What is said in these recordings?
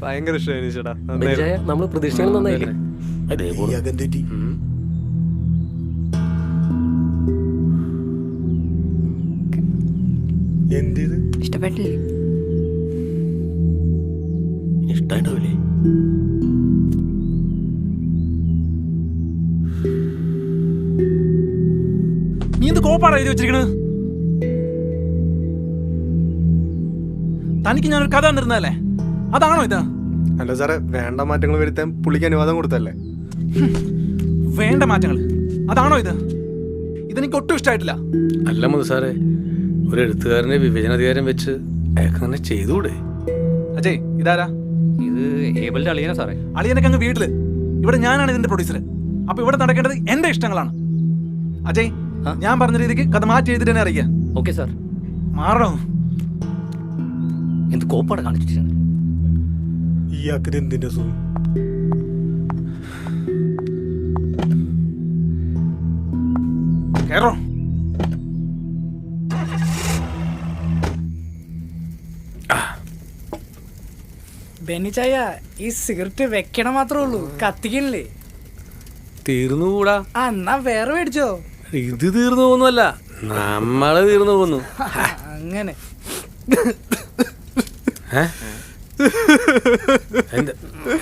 ഭയങ്കര ഇഷ്ടമായി ചേട്ടാ. നമ്മൾ പ്രതീക്ഷിക്കണം നന്നായില്ലേ? എന്ത് ഇഷ്ടപ്പെട്ടില്ലേ? ഇഷ്ടായിട്ടാവില്ലേ? നീ എന്ത് കോപ്പാണ് എഴുതി വെച്ചിരിക്കണത്? തനിക്ക് ഞാനൊരു കഥ തന്നിരുന്നല്ലേ, അതാണോ ഇത്? അല്ല സാറേ, വേണ്ട മാറ്റങ്ങൾ വരുത്താൻ പുള്ളിക്ക് അനുവാദം കൊടുത്തല്ലേ? വേണ്ട മാറ്റങ്ങൾ അതാണോ ഇത്? ഇതെനിക്ക് ഒട്ടും ഇഷ്ടമായിട്ടില്ല. അല്ല മുതു സാറേ, ഒരു എഴുത്തുകാരനെ വിവേചനാധികാരം വെച്ച് അയാൾക്ക് അങ്ങനെ ചെയ്തുകൂടെ? അജയ്, ഇതാരാ? ഇത് ഏബിളിന്റെ അളിയനാ സാറേ. അളിയനൊക്കെ അങ്ങ് വീട്ടില്. ഇവിടെ ഞാനാണ് ഇതിന്റെ പ്രൊഡ്യൂസർ. അപ്പൊ ഇവിടെ നടക്കേണ്ടത് എന്റെ ഇഷ്ടങ്ങളാണ്. അജയ്, ഞാൻ പറഞ്ഞ രീതിക്ക് കഥ മാറ്റി എഴുതിട്ട് തന്നെ അറിയിക്കാം. Okay sir. മാറണോ? എന്ത് കോപ്പാണ് കാണിച്ചിട്ടുണ്ട്. ഇയാൾക്ക് എന്തിന്റെ സുഖം? കേറോ. ബെന്നിച്ചായ, ഈ സിഗരറ്റ് വെക്കണ മാത്രമേ ഉള്ളൂ, കത്തിക്കണില്ലേ? തീർന്നുകൂടാ. എന്നാ വേറെ മേടിച്ചോ? ഇത് തീർന്നു പോകുന്നല്ല, നമ്മള് തീർന്നു പോകുന്നു. അങ്ങനെ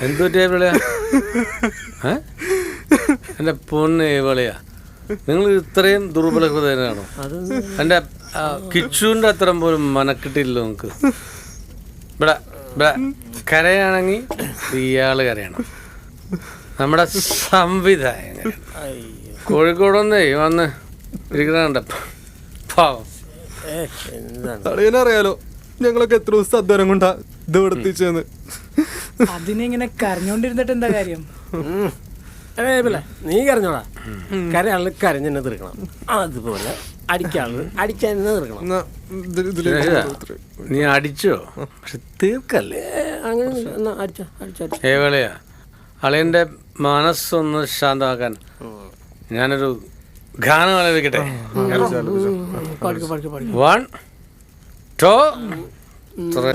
എന്ത് പറ്റിയാ? എന്റെ പൊന്ന് ഏവളയാ, നിങ്ങൾ ഇത്രയും ദുർബലഹൃദയനാണോ? എന്റെ കിച്ചുവിന്റെ അത്രയും പോലും മനക്കിട്ടില്ലോ നിങ്ങൾക്ക്. ഇവിടെ ഇവിടെ കരയാണെങ്കിൽ ഇയാള് കരയണം. നമ്മുടെ സംവിധായകൻ കോഴിക്കോടൊന്നേ വന്ന് ഇരിക്കണ പാവം. അറിയാലോ ഞങ്ങളൊക്കെ എത്ര ദിവസം അധ്വാനം കൊണ്ടാ ഇത് എടുത്തിച്ചെന്ന്. അതിനെങ്ങനെ കരഞ്ഞോണ്ടിരുന്നിട്ട് എന്താ കാര്യം? നീ കരഞ്ഞോടാ. കരയാളിന് കരഞ്ഞെന്നെ തീർക്കണം, അതുപോലെ അടിക്കാളിന് അടിച്ചെന്നെ തീർക്കണം. നീ അടിച്ചോ? പക്ഷെ തീർക്കല്ലേ. അങ്ങനെ അടിച്ചോ. ഏവളയാ, അളിയന്റെ മനസ്സൊന്ന് ശാന്തമാക്കാൻ ഞാനൊരു ഗാനം ആലപിക്കട്ടെ. 1 2 3